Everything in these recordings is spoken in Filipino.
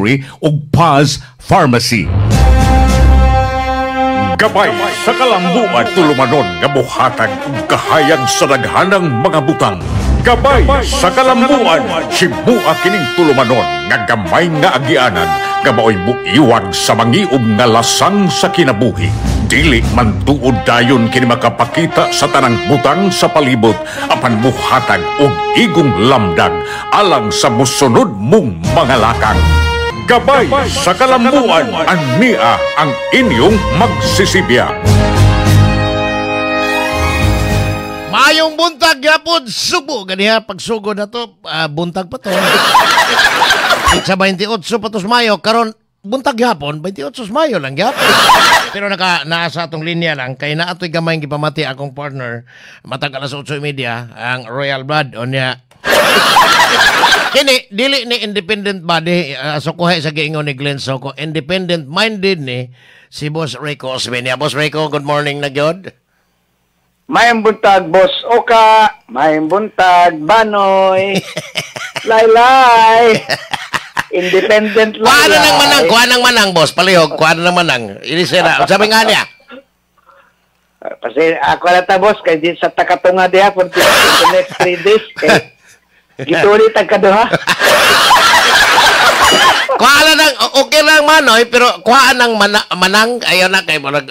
Dispensary ug Paz Pharmacy. Gabay sa kalambuan tulumanon nga buhatag ug kahayag sa daghanang mga butang. Gabay sa kalambuan himua kining tulumanon nga gamay nga agianan nga maoy muiwag sa mangiog nga lasang sa kinabuhi. Dili man tuod dayon kini makapakita sa tanang butang sa palibot apan buhatag og igong lamdag alang sa musunod mong mga lakang. Gabay sa kalambuan ania ang inyong magsisibya. Mayong buntag yapon subo ganiha pagsugod na to buntag pa to. Sa 28 pa to Mayo karon buntag yapon 28 Mayo lang yapon. Pero naa sa atong linya lang kay naa atoy gamay gipamati akong partner matag alas 8:30 ang Royal Blood onya. Kini dili ni independent body so kuha sa giingon ni Glenn Soko independent minded ni si Boss Rico Osmeña. Boss Rico, good morning na gyud. Mayang buntag, Boss Oka. Mayang buntag, Banoy. Laylay. Independent laylay. Kuha nang manang, boss. Palihog, kuha nang manang. Inisira. Sabi nga niya. Kasi ako na ta, boss. Kaya di sa takatunga diha for the next 3 days. Gitulit ang kaduha. Kuha nang, okay lang Manoy, pero kuha nang manang. Ayaw na kay marag...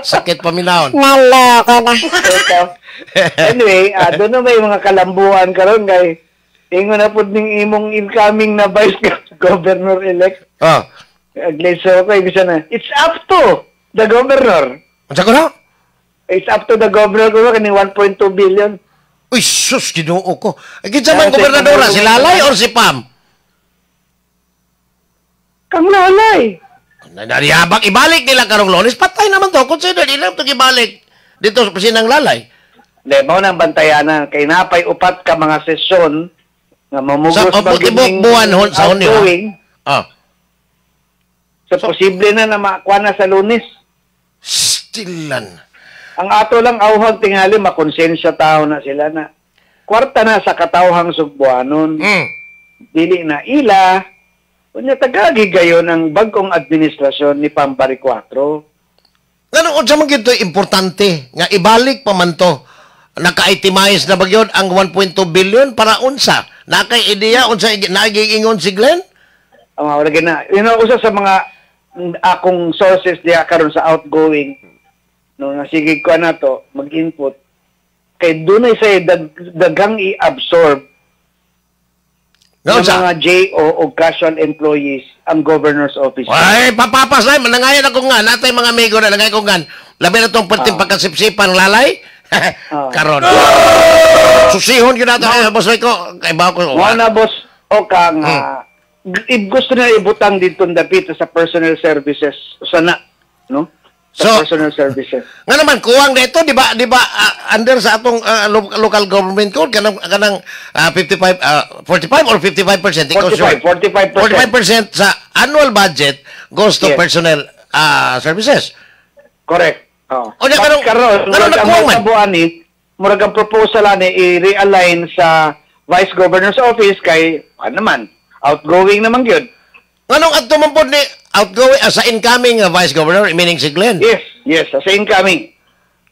sakit paminahon. Naloko na. Anyway, doon na may mga kalambuan karon kay ingon na po ning imong incoming na Vice Governor-elect. Oh. Glenn Soko, ibig na, it's up to the governor. Unsa ko na? It's up to the governor ko kani 1.2 billion. Uy, sus, ginoo ko. Kinsa man gobernadora, si Lalay or si Pam? Kang Lalay. Nariyabak, ibalik nila karong Lunes. Patay naman to. Consider nila ito ibalik. Dito sa pasinang Lalay. Hindi, mo nang bantayanan. Kay napay upat ka mga sesyon na mamugos sa magiging buwan sa Hunyo. Ah. So, posible na makuha na sa Lunes. Stilan. Ang ato lang auhag tingali, makonsensya tao na sila na kwarta na sa katawhang sugbuanon. Dili na ila. Kunya tagagi gayon ang bagong administrasyon ni Pambari 4. Ano unsa man gyud importante nga ibalik pa man to. Naka-itemize na ba gyud ang 1.2 billion para unsa? Nakay ideya unsa nagiingon si Glenn? Wala na. Usa sa mga akong sources diya karon sa outgoing no sige ko na to mag-input kay dunay say dagang i-absorb ng mga JO o casual employees ang governor's office. Ay, papapas na. Manangayan ako nga. Natay mga amigo na langay ko nga. Labi na itong perting pagkasipsipan Lalay. Karon. Susihon yun natin. Boss Rico. Kay ba ko. Wala boss. O ka nga. Gusto na ibutang dito dapit sa personal services. Sana. No? Sa personal services. Nga naman, kuwang dito, di ba, under sa atong local government code, kanang 45 or 55%? 45% sa annual budget goes to personnel services. Correct. O niya, kanong nakuwang man? Murag ang proposal ni i-realign sa Vice Governor's Office kay, naman, outgoing naman yun. Anong at tumampod ni outgoing sa incoming Vice Governor, meaning si Glenn? Yes, sa incoming.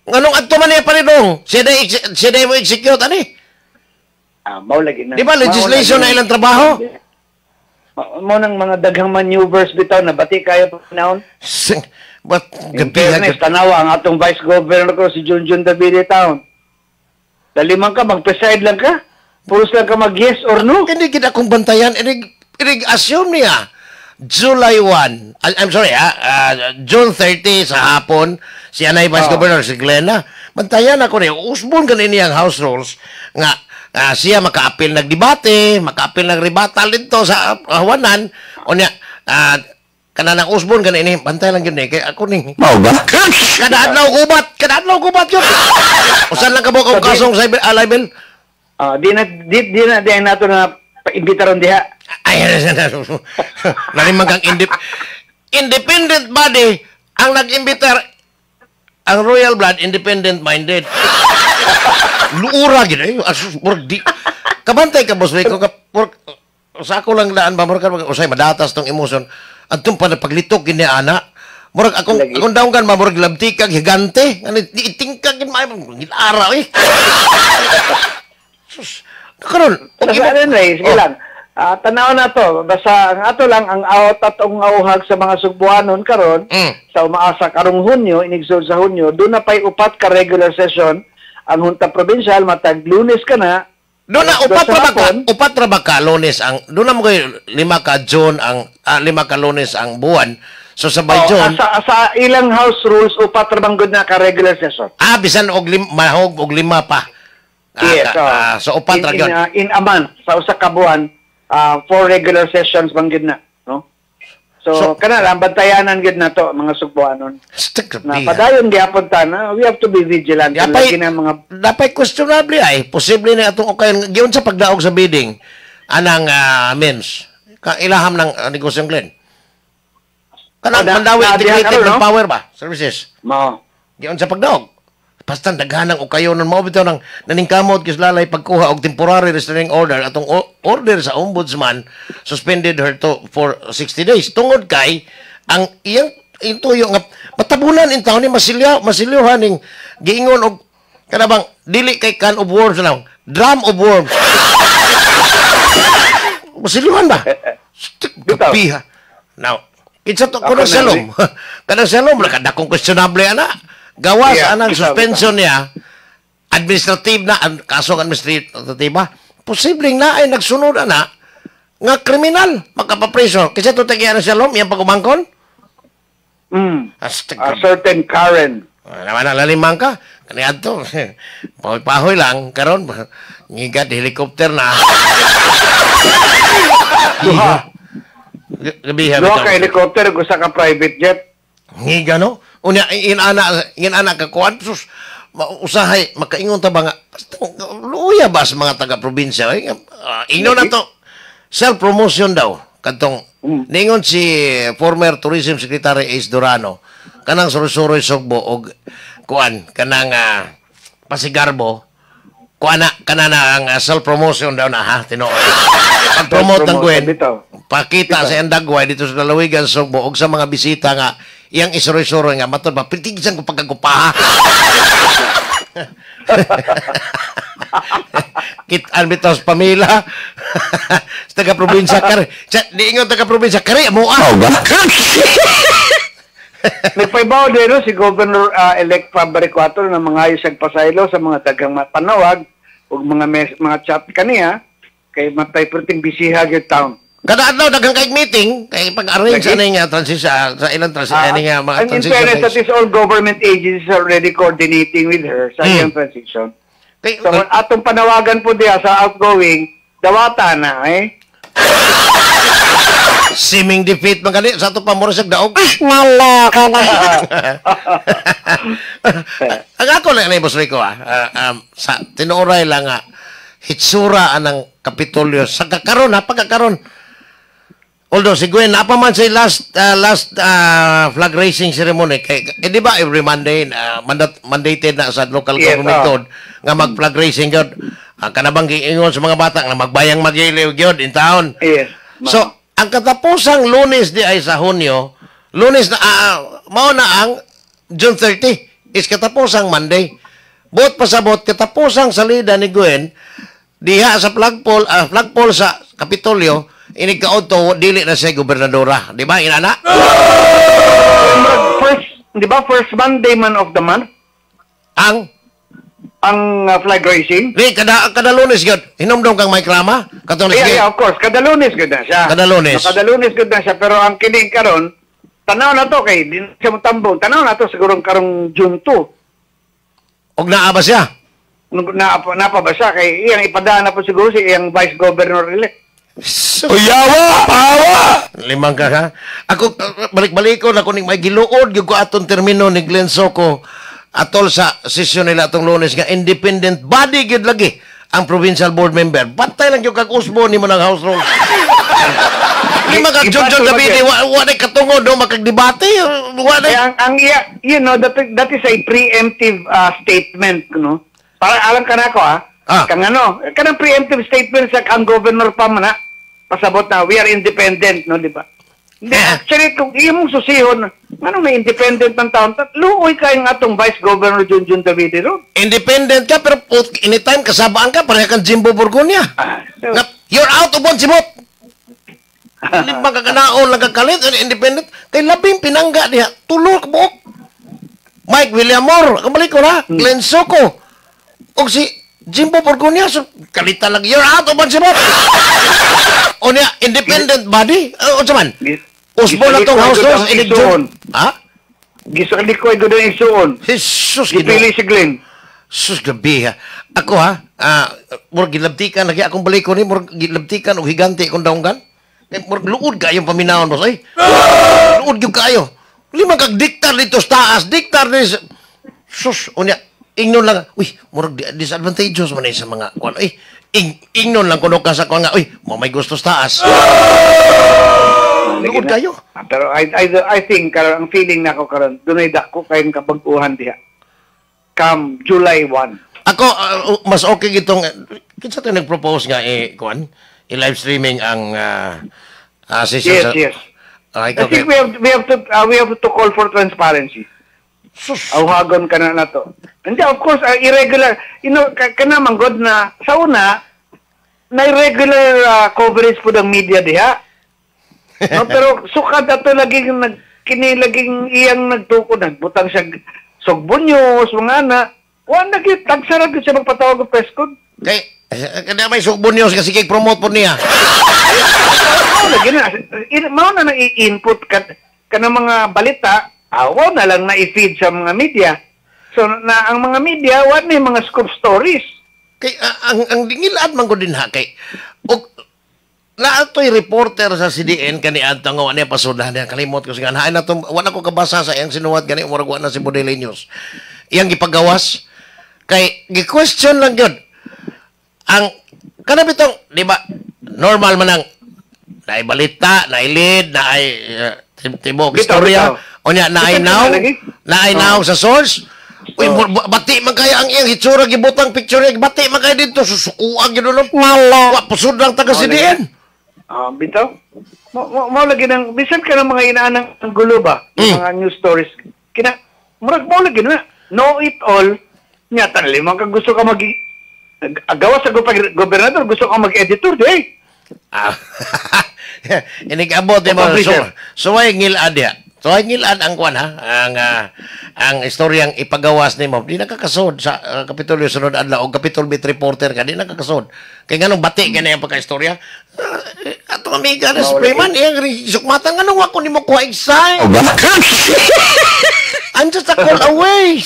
Anong at tuman niya pa rin dong? Siya na mo execute, ano eh? Mau lagi na. Di ba, legislation na ilang trabaho? Mo nang mga daghang maneuvers bitaw na bati kaya pa naon. But, fairness, tanawa ang atong Vice Governor ko, si Junjun Davide Town. Dalimang ka, mag-preside lang ka? Puros lang ka mag-yes or no? Hindi kita kong bantayan. Assume niya. July 1, I'm sorry June 30 sa hapon, si Anay Vice Governor, si Glenn bantayan ako niya, usbon ganin niyang house rules, nga siya maka-appeal nagdebate, maka-appeal nagrebatal dito sa hawanan, o niya, kananang usbon ganin bantay lang yun kaya ako ning, Mao ba? kadadlaw gubat yun. Usan lang ka mo kung kasong libel? Di na nato na imbitaron diha. Ay, nalimang kang independent body ang nag-imbitar ang Royal Blood, independent-minded. Luura, gina. Asus, di. Kabantay ka, Boss Rico. sa ako lang daan ba murag usay madatas tong emosyon adtong pa paglitok gini ana murag akong daong kan murag labtikag higante ani itingkag gid maayo gilara sus karon Sige lang. Tanaw na to. Basta ang ato lang, ang awat at ang auhag sa mga Sugbuanon karon sa umaasa karong Hunyo, inigsod sa Hunyo, doon na pa'y upat ka regular session ang Hunta Provincial, matag Lunes ka na. Doon na, upat ra ba ka Lunes ang, doon na mo kayo 5 ka June ang, 5 ka Lunes ang buwan. So sabay June. Sa ilang house rules, upat ra bang good na ka regular session. Bisan mahog og 5 pa. Yes, so upat ra gyud. In a month, sa usa ka buwan, 4 regular sessions bang gid na, no? So kana lang bantayanan gid na to mga Sugbuanon. Na padayon gyapon ta na, we have to be vigilant lagi na mga dapat questionable ay posible na atong okay giun sa pagdaog sa bidding anang means ka ilaham ng negosyong Glenn. Kanang mandawi integrated no? Power ba services. Mao. Giun sa pagdaog. Basta daghanang o kayo nun, mabitaw ng naningkamot kislalay pagkuha og temporary restraining order atong order sa ombudsman suspended her for 60 days. Tungod kay, ang iyang intuyo nga, matabunan in taon ni masilyohan ning giingon og kanabang, dili kay can of worms lang, drum of worms. Masilyohan ba? Kapiha. Now, kinsa to kuno salom. Kanang salom, nakadakong questionable ana. Gawas anang suspension niya, administrative na, kasong administrative ba, posibleng na ay nagsunod na nga kriminal, magkapapreso. Kasi ito tagyan na siya lom, yung pag-umangkon? A certain Karen. Naman ang lalimang ka. Kaniyan to, pahoy lang, karon ngigat, helicopter na. Duha ka helicopter, gusto ka private jet. Ngiga no? Unya inana ka kuan sus usahay makaingon ta ba nga luya ba sa mga taga-probinsya ingno na to self promotion daw kadtong ningon si former tourism secretary Ace Durano kanang surusuroy Sugbo og kuan kanang Pasigarbo kuana kanana ang self promotion daw na ha tinuod pag-promote ng Gwen pakita sa Andagway dito sa lalawigan Sugbo og sa mga bisita nga iyang isuroy-suroy nga matod ba pintigisan ko pagkagupaha kitaan bitaw sa pamila sa taga-probinsya kare diingon taga-probinsya kare mo nagpaibaw din no, si Governor-elect Fabri Cuatro na mga ayos pasaylo sa mga tagang panawag o mga chat kaniya kay matay perting bisiha gyud town. Kada adlaw daghang kay meeting kay pag-arrange ani nga transition sa ilang transition ani nga mga transition. In fairness, that is all government agencies already coordinating with her sa iyang transition. Okay, so atong panawagan po diya sa outgoing dawata na siming defeat magali sa ato pa mo sa daog. Nala ka na. Ang ako lang ni Boss Rico sa tinuoray lang nga hitsura anang Kapitolyo sa kakaron pagkakaron. Although si Gwen apa man sa last flag raising ceremony kay di ba every Monday mandated na sa local government code nga mag flag raising gyud kanabang giingon sa mga bata nga magbayang magiliw gyud in town. Yes. So ang katapusang Lunes di ay sa Hunyo, Lunes na mao na ang June 30 is katapusang Monday. Buot pasabot katapusang salida ni Gwen diha sa flagpole sa Kapitolyo inigkaod to dili na siya gobernadora, di ba inana? First Monday man of the month ang flag raising. Di kada Lunes gyud. Hinumdum kang may klama? Katong yeah, of course, kada Lunes gyud na siya. Kada Lunes. So, kada Lunes gyud na siya pero ang kining karon tanaw na to kay din siya motambong. Tanaw na to siguro karong June 2. Og naa ba siya? Napa ba siya kay iyang ipadaan na po siguro si iyang vice governor elect. Uyawa! Pawa! Limang ka ha? Ako, balik-balikon ako ning may giluod, yung ko atong termino ni Glenn Soco atol sa sesyon nila atong Lunes nga independent body gyud lagi ang provincial board member. Bantay lang yung kag-usbo ni mo ng house rules. Di magag-judge gabi, wala katungod, no? Makag-debate. You know, that is a preemptive statement, no? Para alam ka na ako, kanang preemptive statement sa ang governor pa man, pasabot na we are independent, no, di ba? Hindi, actually, kung iyong susihon, ano may independent ng taon, luoy kayo nga atong Vice Governor Junjun Davide ron. Independent ka, pero anytime kasabaan ka, pareha kang Jimbo Burgonia. So, You're out of one simot. Hindi ba kaganaon, nagkakalit, independent? Kay labing pinangga niya, tulo ka buok. Mike Villamor, kabalik ko na, Glenn Soco, o si Jimbo Burgonia, so, kalita lang, you're out of one simot. O niya, independent body? O saman? Usbo na itong house rules, election. Ha? Gisali ko ay doon yung isuon. Jesus, Gipili si Glenn. sus, gabi ha. Ako ha, murag gilabtikan, lagi akong balik ko ni, murag gilabtikan o higanti akong daunggan. Murag luod ka yung paminahon mo, ay. Luod yung kayo. Lima kag diktar dito sa taas, diktar dito. Sus, o niya, ingnon lang, uy, murag disadvantageous man sa mga, kuan, ay, ingnon lang kuno ka sa kuan nga, uy, may gusto sa taas. Luod kayo. Pero I think, karon ang feeling na ako karon, dunay dako kayong kabaguhan diha. Come July 1. Ako, mas okay gitong, kinsa tayo nag-propose nga, kuan, i-live streaming ang session Yes, yes. Okay, I think we have to call for transparency. Sus. Awhagon ka na to. And of course, irregular, kana man god na, sa una, na irregular coverage po ng media diha. No, pero sukad ato laging laging iyang nagtukod, nagbutang siya Sogbonyos, mga na, wala na tagsarap siya magpatawag ng press con. Kay, kada may Sogbonyos kasi promote po niya. Mao na i-input ka ng mga balita, awa na lang na i-feed sa mga media. So, na ang mga media, wala na yung mga scoop stories. Kay, ang dingilaan man ko din ha, kay, na ito'y reporter sa CDN kani adto nga wala pasudan niya kalimot ko siya hain na wala ko kabasa sa iyang sinuwat gani murag na si Bodele News iyang gipagawas kay gi-question lang gyud ang kana bitong di ba normal man ang naay balita naay lead naay tibok istorya unya naay now sa source uy bati man kaya ang iyang hitsura gibutang picture bati man kaya dito susukuan gyud no wa pasud lang taga CDN. Bitaw? Mo lagi ng, bisan ka ng mga inaanang ng gulo ba? Yung mga news stories. Murag mo lagi na, know it all, niya, tanlimang ka gusto ka gawa sa gobernador, gusto ka mag-editor, eh. Inig-abot, mo, so ay ngilad ya. So ay ngilad ang kwan ha, ang istoryang ipagawas ni mo, di nakakasod sa Kapitolyo sunod adlaw o Capitol Beat reporter ka, di nakakasod. Kaya nga nung bati ka na yung pagka-istorya, ato amiga na Sprayman, iyang sukmatan nga nung ako ni mo kuha exile. I'm just a call away.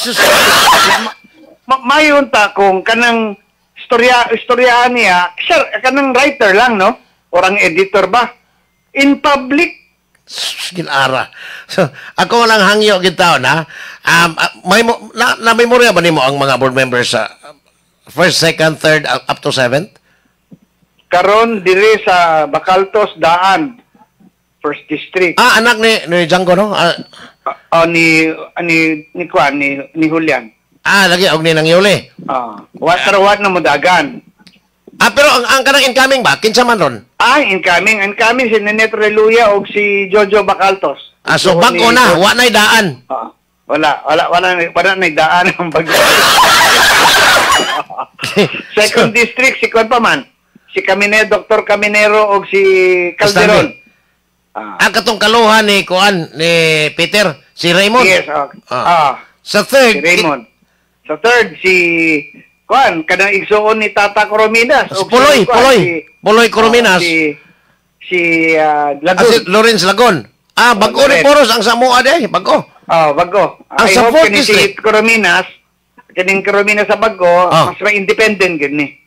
Mayon ta kung kanang istoryahan niya, sir, kanang writer lang, no? Orang editor ba? In public, Ginara. So, ako lang hangyo gitaw na. Na memorya ba nimo ang mga board members sa first, second, third up to seventh? karon dire sa Bacaltos Daan, First District. Anak ni Django no? Ni Kwan, ni Julian. Lagi og ni nang yuli. Wat na mudagan. Pero ang kanang incoming ba? Kinsa man ron? Incoming si Nenet Reluya o si Jojo Bacaltos. So bago na, wa na'y daan. Wala na'y daan ang bago. Second District, si Kwan pa man. Si Dr. Caminero o si Calderon. Katong kaluhan ni Kuan, ni Peter, si Raymond. Yes, Sa third, si Raymond. Sa third, si Kuan, kanang igsuon ni Tata Corominas. Puloy Corominas. Si Lagun. Si Lawrence Lagon. Bago ni Poros ang Samoa de, bago. Bago. Ang I sa hope fourth kini district. si Corominas, kining Corominas sa bago, mas may independent gini.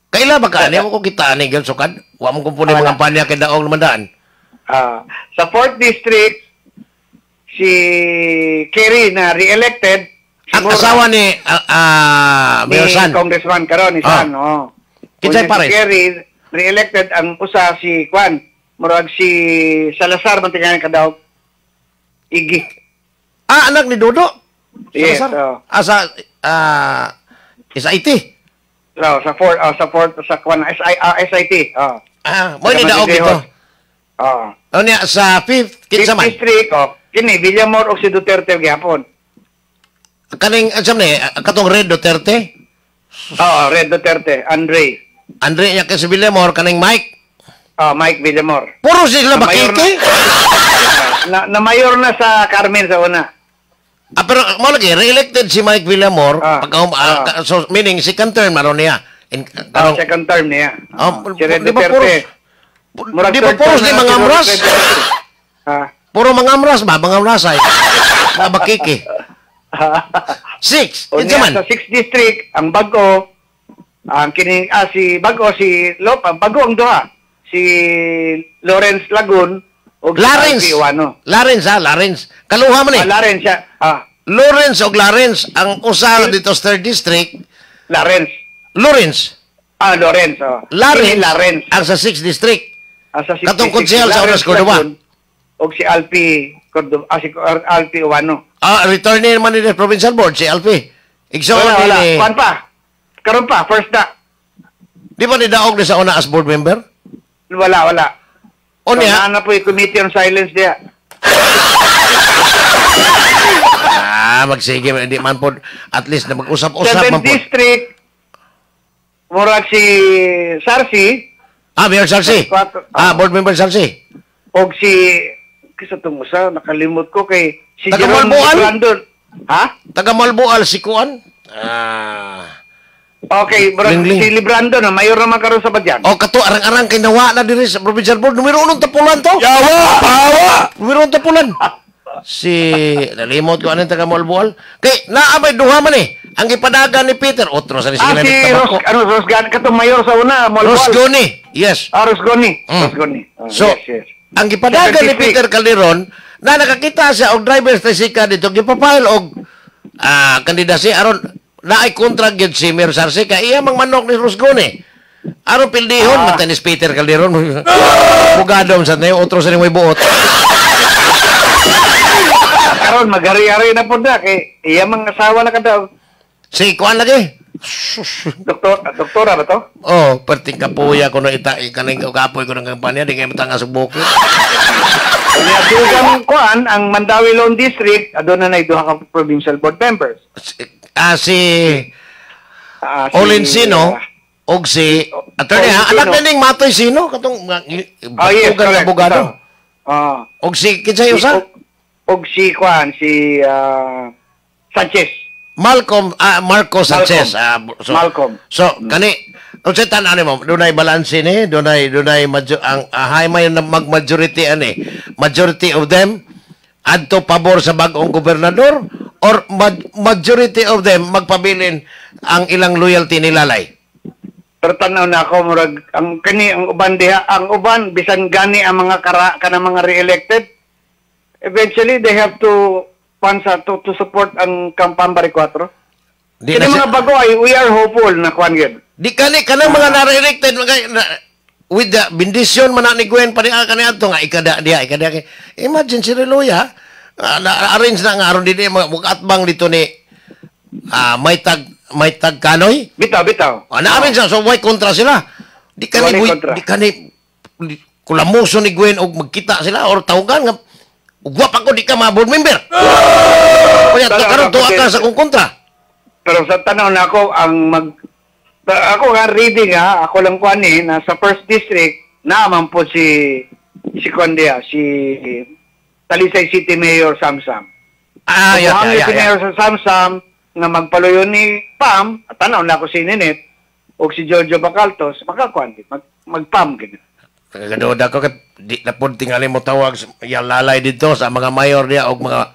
Kaila ba ka? Ano ko kita ni Gelsukad? Wa mo kumpuni mga kampanya kay daong namandaan. Sa 4th District, si Kerry na re-elected. Ang asawa ni Mayor San. Congressman karon ni San, Kinsay si pares? Kerry, re-elected ang usa si Kwan. Murag si Salazar, mantingan ka daw. Igi. Anak ni Dodo? Yes. Sa IT? Sa Kwan, SIT. Mo ni daog ito. Oo. O niya, sa 5th, kinsa man? District, kini, Villamor o si Duterte gyapon. Kaning, ansam ni, katong Red Duterte? Oo, Red Duterte, Andre. Andre niya kasi Villamor, kaning Mike. Mike Villamor. Puro sila Na mayor bakike? na mayor na sa Carmen sa una. Pero mo lagi, re-elected si Mike Villamor, so meaning second term, maron niya. Second term niya. Si Red di ba Duterte. Di ba puros ni mga amras? Puro mga amras ba? Mga amrasay. Mga bakike. 6, O kinsa man? niya, sa 6th district, ang bago, ang kining, bago ang duha. Si Lawrence Lagun, o si Lawrence. Alfie Uwano. Lawrence. Kaluha man eh. Lawrence siya. Lawrence o Lawrence, ang usa dito sa 3rd district, Lawrence. Lawrence. Lawrence. Lawrence, Lawrence. ang sa 6th district. Sa 6th Katong district, konsehal sa Oras Cordova. O si Alfie Cordova, si Alfie Uwano. Returning naman ni Provincial Board, si Alfie. Wala. ni... Kuan pa. Karon pa, first na. Di ba ni Daog na sa una as board member? Wala. O niya? Na po yung committee on silence diya. Magsige, hindi man po, at least na mag-usap-usap 7th man po. district, murag si Sarsi, Mayor Sarsi. Board member Sarsi. o si, kisa itong usa, nakalimot ko kay si Taga Jerome Malbuan? Brandon. Ha? Taga Malbual, si Kuan. Okay, murag Lingling. si Librando na, mayor naman karon sa Badyan. O kato, arang-arang kay nawa na diri sa Provincial Board. Numero 1 tapulan to. Pawa! Numero 1 tapulan. Si, nalimot ko anong taga Malbual. Kay, naabay duha man eh. Ang ipadagan ni Peter, otro sa Si tabako. Rosgan, katong mayor sa una, Malbual. Rosgoni, yes. Rosgoni. Mm. Rosgoni. So, yes. ang gipadagan ni 7th Peter Calderon, na nakakita siya og driver's tricycle dito, gipapile og kandidasi aron naay kontra gyud si Mayor Sarsi kay iya mang manok ni Rosgoni. Aron pildihon matanis Peter Calderon. Bugado sa tayo otro sa may buot. Karon magari-ari na po na kay iya mang asawa na kada. Si kuan lagi. Doktora ba to? Oh, perting kapuya ko no ita kaning kapoy ko ng kampanya di kay matanga subok. Kaya dugang kuan ang Mandawi Lone District aduna na duha ka provincial board members. Si Olin Sino og si attorney Olin anak Sino. ning Matoy Sino katong Yes, tugang correct. abogado. Ah. Og si kinsay usa? Og si kuan si Sanchez. Marco Sanchez. Malcolm. So, kani, kung sa tanan mo, dunay balanse ni, dunay ang may mag-majority ani. Majority of them adto pabor sa bagong gobernador or majority of them magpabilin ang ilang loyalty ni Lalay. Pero tanaw na ako murag ang uban diha, ang uban bisan gani ang mga kanang mga re-elected. Eventually they have to to support ang Kampambari 4. Di Kini na mga bago ay we are hopeful na kuan gyud. Di kanang mga na-elected with the bendisyon man ni Gwen pa kani adto nga ikada dia. Imagine si Reloya na-arrange na nga aron dinhi mag-atbang dito ni may tag kanoy. Bitaw. Na-arrange na so why kontra sila. Di kani kulamuso ni Gwen og magkita sila or tawgan nga ugwa pa ko di ka board member. Kaya karon tuwa ka sa kung kontra. Pero sa tanaw na ako ako nga reading ako lang kuan na sa first district naman po si Kondia, si Talisay City Mayor Samsam. Si Mayor sa Samsam nga magpaluyon ni Pam, tanaw na ako si Ninet o si Jojo Bacaltos, makakuan mag-Pam gid. Kagadoda ko kay di na pud tingali mo tawag yang Lalay dito sa mga mayor niya og mga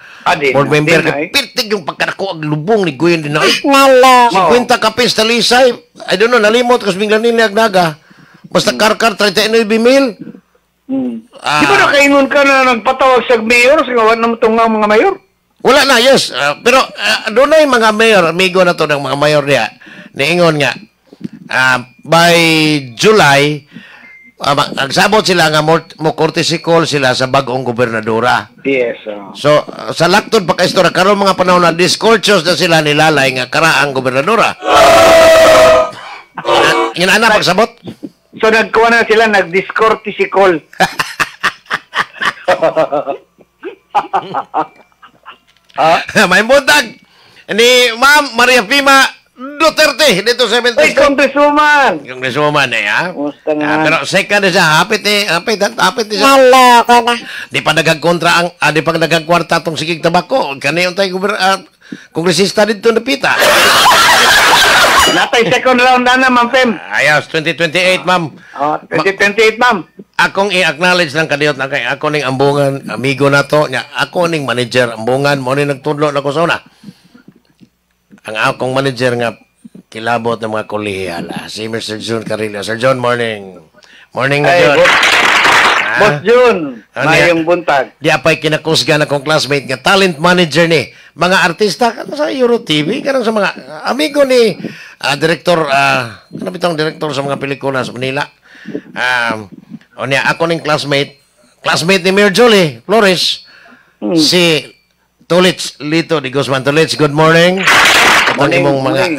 board member kay pirtig yung pagkadako ang lubong ni Gwen din ay. 50 kapis talisay. I don't know nalimot kasi bigla nila agnaga. Basta karkar 39,000. Di ba nakaingon ka na nagpatawag sa mayor sa gawan ng tungang mga mayor? Wala na, yes. Pero doon na yung mga mayor, amigo na to ng mga mayor niya, niingon nga, by July, nagsabot sila nga mo courtesy call sila sa bagong gobernadora. Yes. So, sa laktod pa kaistora, karon mga panahon na discourteous na sila nilalay nga karaang gobernadora. Yun anak pagsabot? So nagkuha na sila, nag-discortical. May buntag ni Ma'am Maria Pima Duterte dito sa Ay, 76. Congresswoman! Yung Congresswoman ha. Kumusta nga? Pero second na siya, hapit siya. Naloko na. Di pa nagagkontra di pa nagagkwarta tong sigig tabako. Kani yung tayo kongresista dito na pita. Natay second round na Ma'am Fem. Ayos, 2028, ma'am. 2028, Ma'am. Akong i-acknowledge lang kadiyot na kay ako ning ambungan, amigo na to. Ako ning manager, ambungan, mo ni nagtudlo na ko sa una. Ang akong manager nga kilabot ng mga kolehiyal, si Mr. June Carrillo. Sir John, morning. Morning na, Ay, John. Boss June, Ano mayong buntag. Di apay kinakusga na kong classmate nga talent manager ni mga artista kanang sa Euro TV kanang sa mga amigo ni director ano bitong director sa mga pelikula sa Manila. Onya ako ning classmate ni Mayor Jolie Flores si Tulits Lito di Guzman. Tulits, good morning. Katong Morning, imong morning.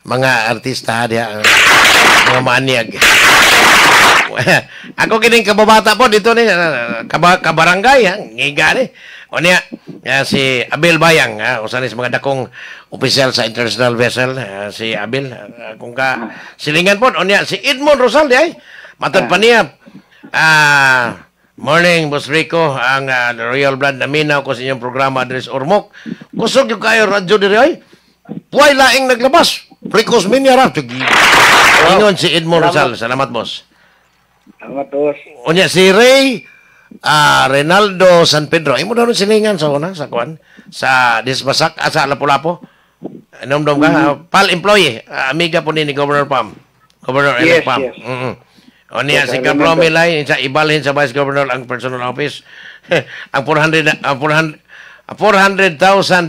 mga artista diha mga maniag. Ako kining kababata po dito ni kabarangay ngiga ni. O niya si Abel Bayang usa ni sa mga dakong opisyal sa international vessel si Abel kung ka silingan po o niya si Edmond Rosal di ay matod pa niya morning Boss Rico ang Royal Blood naminaw ko sa inyong programa Adres Ormoc kusog yung kayo radyo diri ay puway laing naglabas Rico's Minyara ingon si Edmond Rosal. Salamat boss. Salamat, boss. O niya, si Ray Reynaldo San Pedro. Imo daw silingan sa una, sa kuan, sa Disbasak, sa Lapu-Lapu. Nomdom ka, pal employee, amiga po ni Governor Pam. Governor Yes, Elect Pam. yes. O niya, Yes, si I remember. Capro Milay, sa ibalhin sa Vice Governor ang personal office. ang 400,000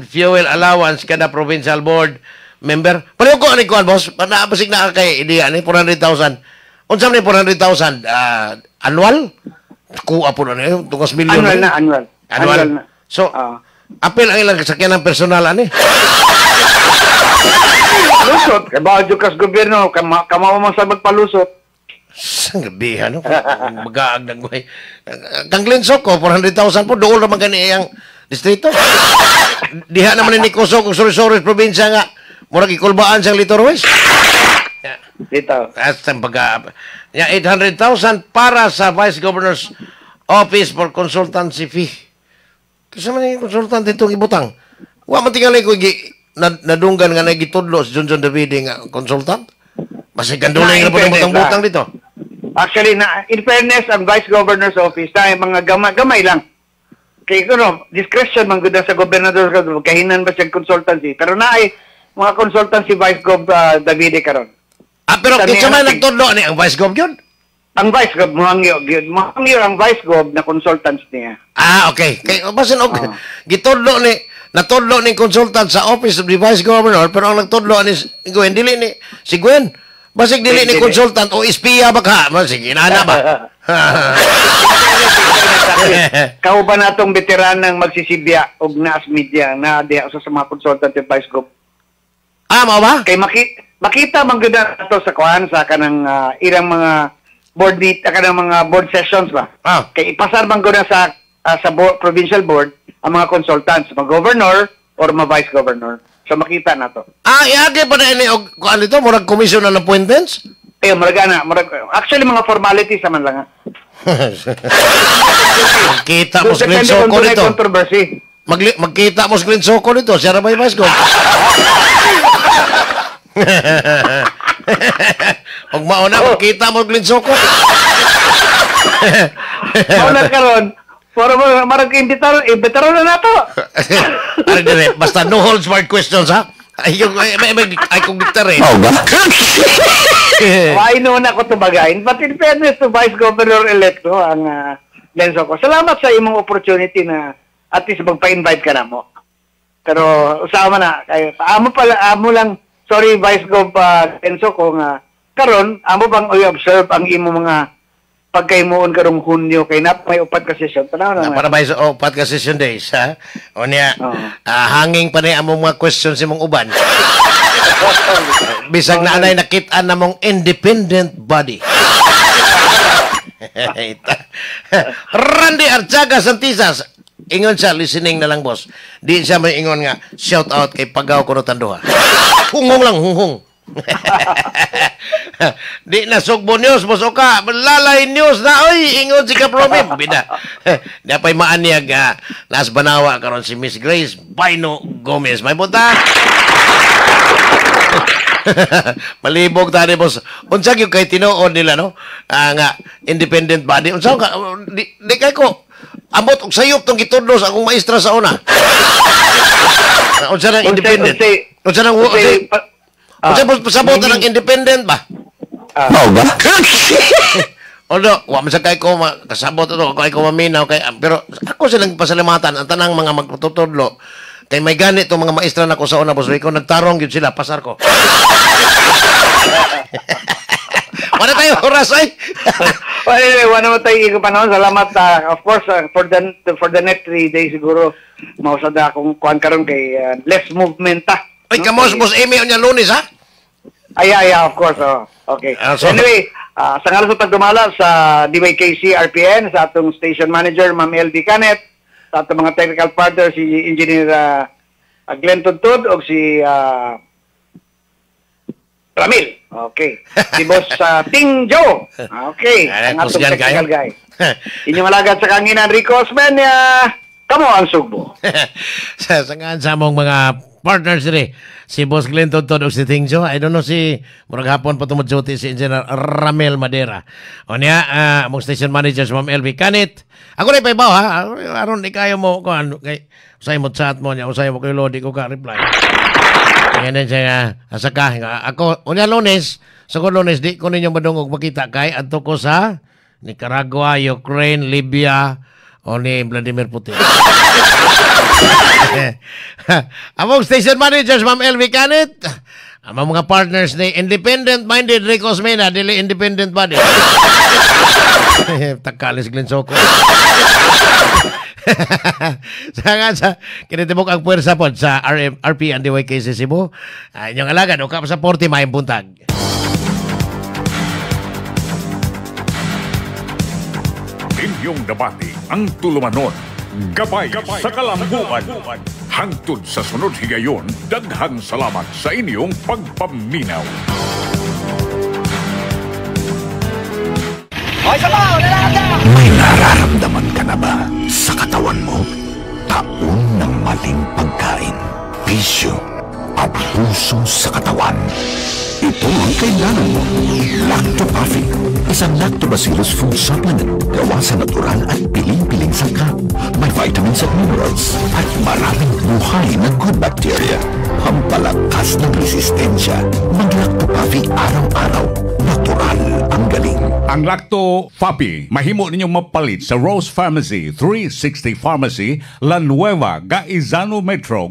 fuel allowance kada provincial board member. Pareho ko ani kuan boss, napasig na kay ideya ni 400,000. Unsa man ni 400,000 annual? Kuha po na niyo, tungos milyon. Annual. Annual. So, Ah. apel ang ilang sakyan ng personal ani. Lusot. Kaya ba kas gobyerno, kamawa man sa magpalusot. Sang gabi ano? Magaag nagway. Kang Linsok ko 400,000 po dool naman gani ang distrito. Diha naman ni Kusog ug Sorry probinsya nga. Murag ikulbaan siyang Litoroes. Dito. That's ang ya 800,000 para sa Vice Governor's Office for Consultancy Fee. Kasi man yung consultant itong ibutang. Wa man tingali ko nadunggan nga nagitudlo si John Davide nga consultant. Masig gandulay na po ng butang-butang dito. Actually, in fairness, ang Vice Governor's Office, na mga gamay lang. Kaya discretion man gud sa gobernador kahinan ba siya consultancy. Pero naay mga consultancy Vice Gov Davide karon. Pero Kami kinsa man ang- nagtudlo ni ang Vice Gov yun? Ang Vice Gov muhangyo ang Vice Gov na consultants niya. Okay. Kay basin gitudlo ni natudlo ni consultant sa Office of the Vice Governor pero ang nagtudlo ni Gwen dili ni si Gwen. Basig dili ni Dili. consultant o espiya ba ka? Basig inana ba? Kao ba natong veteranang magsisibya og naas media na diha sa mga consultant ng Vice Gov? Mao ba? Kay makita man gud nato sa kuan sa kanang irang mga board meet kanang mga board sessions ba. Kay ipasar man gud sa provincial board ang mga consultants, mga governor or mga vice governor. So makita nato. Iagi pa na ini og kuan dito murag commission on appointments? Actually mga formalities naman lang. Kita mo So, screen depende kung soko tunay dito. controversy. Magkita mo screen soko dito. Siya na ba yung Vice Gov? Huwag mauna, magkita mo screen soko. Mauna karon. Para mo marag imbitar na nato. Ano dire, basta no holds barred questions ha? Ay kung diktar eh. Oh, ba? Why no na ko to bagayin. But in fairness to Vice Governor-elect ang Lenzo ko. Salamat sa imong opportunity na at least magpa-invite ka na mo. Pero usama na. Amo lang, sorry Vice Gov Lenzo ko nga, karon amo bang i-observe ang imo mga pagkaimuon karong Hunyo kay na may upat ka session. Tanaw na. Para ba sa podcast session days ha? O niya, hanging pa na among mga questions imong uban. Bisag na anay nakita na mong independent body. Randy Archaga Santisas. Ingon siya, listening na lang, boss. Di siya may ingon nga, shout out kay Pagaw Kunutan Duha. Hungong lang, hungong. Di na Sugbo News, boss Oka. Lalay News na, oy, ingon si Kapromi. Bida. Di apay maanyag, nas banawa karon si Miss Grace Baino Gomez. May punta. Malibog tani, boss. Unsa gyud kay tinuod nila, no? Nga independent body. Unsa ka di kay ko ambot og sayop tong gitudlo sa akong maestra sa una. Unsa nang independent? Unsa nang unsa pasabot nang independent ba? Mao ba? Although, wa man sa kay ko kasabot ito, kay ko maminaw kay pero ako silang pasalamatan ang tanang mga magtutudlo kay may ganit itong mga maestra na ko sa una, boss Rico, nagtarong yun sila, pasar ko. Wala tayo oras ay. Well, anyway, wala naman tayo ikong panahon. Salamat, of course, for the next 3 days siguro, mausada akong kuhan karon kay less movement ta. Ay, kamos, boss Amy, unya Lunes, ha? Ay, of course. Oh. Okay. So, Anyway, sa ngalan sa pagdumala sa DYKC RPN, sa atong station manager, Ma'am LD Canet, sa atong mga technical partner, si Engineer Glenn Tuntod, o si Ramil. Okay. Si Boss Ting Joe. Okay. Ang atong technical guy. Inyong alagad sa kanginan, Rico Osman, kamo ang Sugbo. sa sa mong mga partners rin, si Boss Glenn Tontod o si Ting Joe. I don't know si murag hapon pa tumudjuti si Engineer Ramel Madera. O niya, mong station managers, Ma'am LV Canit. Ako na ipaibaw, ha? Aron di kayo mo, kung kay usay mo chat mo niya, usay mo kay Lodi ko ka reply. Ngayon siya asaka. Ako, unya Lunes, sa Lunes, di ko ninyong madungog makita kay adto ko sa Nicaragua, Ukraine, Libya, o ni Vladimir Putin. Among station managers, Ma'am LV Canit, among mga partners ni independent-minded Rico Osmena, dili independent body. Takalis Glenn Soko. sa kinitibok ang puwersa po sa RP and DYKC Cebu. Inyong alagan, o ka sa 40 maayong buntag. Inyong debate ang tulumanon. Gabay sa kalambuan. Hangtod sa sunod higayon, daghang salamat sa inyong pagpaminaw. May nararamdaman ka na ba sa katawan mo? Taon ng maling pagkain, bisyo, abuso sa katawan. Ito ang kailangan mo. Lactopaffi, isang lactobacillus food supplement gawa sa natural at piling-piling sangkap. May vitamins at minerals at maraming buhay na good bacteria. Pampalakas ng resistensya. Mag-Lactopaffi araw-araw. Natural ang galing. Ang Lactopaffi, mahimo ninyong mapalit sa Rose Pharmacy, 360 Pharmacy, La Nueva, Gaizano Metro,